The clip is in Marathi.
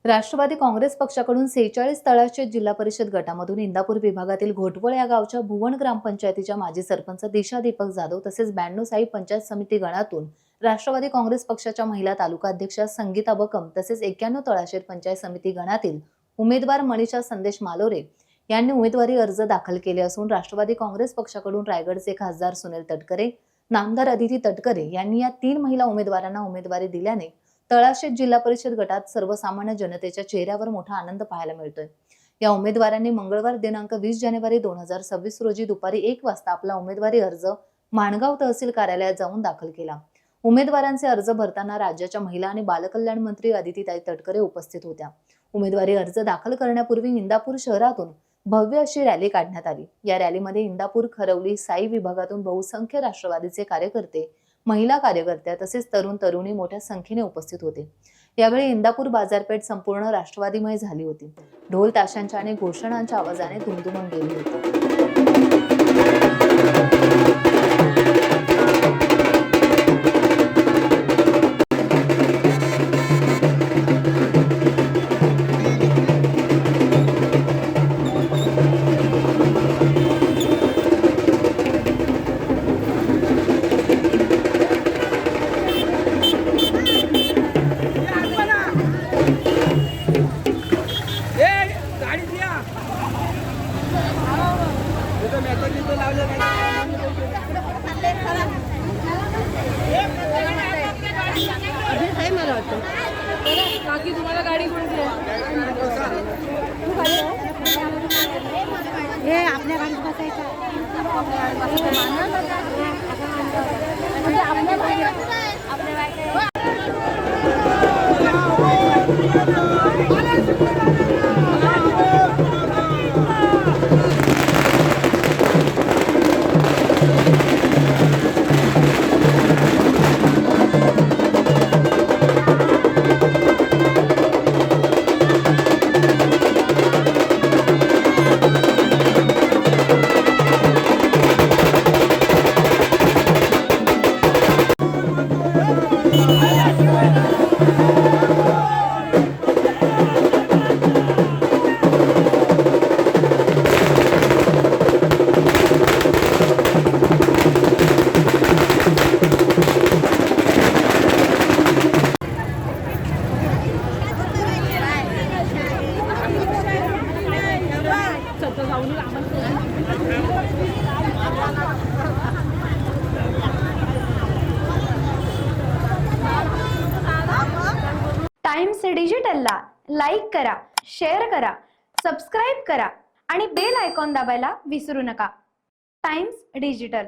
राष्ट्रवादी काँग्रेस पक्षाकडून 46 तळाचे जिल्हा परिषद गटामधून इंदापूर विभागातील घोटवळ या गावच्या भुवन ग्रामपंचायतीच्या माजी सरपंच दिशा दीपक जाधव तसेच 92 साई पंचायत समिती गणातून राष्ट्रवादी काँग्रेस पक्षाच्या महिला तालुका अध्यक्षा संगीता बकम तसेच 91 तळाशेर पंचायत समिती गणातील उमेदवार मनीषा संदेश मालोरे यांनी उमेदवारी अर्ज दाखल केले असून राष्ट्रवादी काँग्रेस पक्षाकडून रायगडचे खासदार सुनील तटकरे, नामदार अदिती तटकरे यांनी या 3 महिला उमेदवारांना उमेदवारी दिल्याने तळाशेत जिल्हा परिषद गटात सर्वसामान्य जनतेच्या चेहऱ्यावर मोठा आनंद पाहायला मिळतोय। या उमेदवारांनी मंगळवार दिनांक 20 जानेवारी 2026 रोजी दुपारी 1 वाजता आपला उमेदवारी अर्ज माणगाव तहसील कार्यालयात जाऊन दाखल केला। उमेदवारांचे अर्ज भरताना राज्याच्या महिला आणि बालकल्याण मंत्री अदितीताई तटकरे उपस्थित होत्या। उमेदवारी अर्ज दाखल करण्यापूर्वी इंदापूर शहरातून भव्य अशी रॅली काढण्यात आली। या रॅलीमध्ये इंदापूर, खरवली, साई विभागातून बहुसंख्य राष्ट्रवादीचे कार्यकर्ते, महिला कार्यकर्त्या तसेच तरुण तरुणी मोठ्या संख्येने उपस्थित होते। यावेळी इंदापूर बाजारपेठ संपूर्ण राष्ट्रवादीमय झाली होती। ढोल ताशांच्या आणि घोषणांच्या आवाजाने दुमदुमून गेली होती। काकी तुम्हाला गाडी कोणती आहे? हे आपल्या गाडीत बसायचं टाइम्स डिजिटलला लाईक करा, शेअर करा, सबस्क्राईब करा आणि बेल आयकॉन दाबायला विसरू नका। Times digital.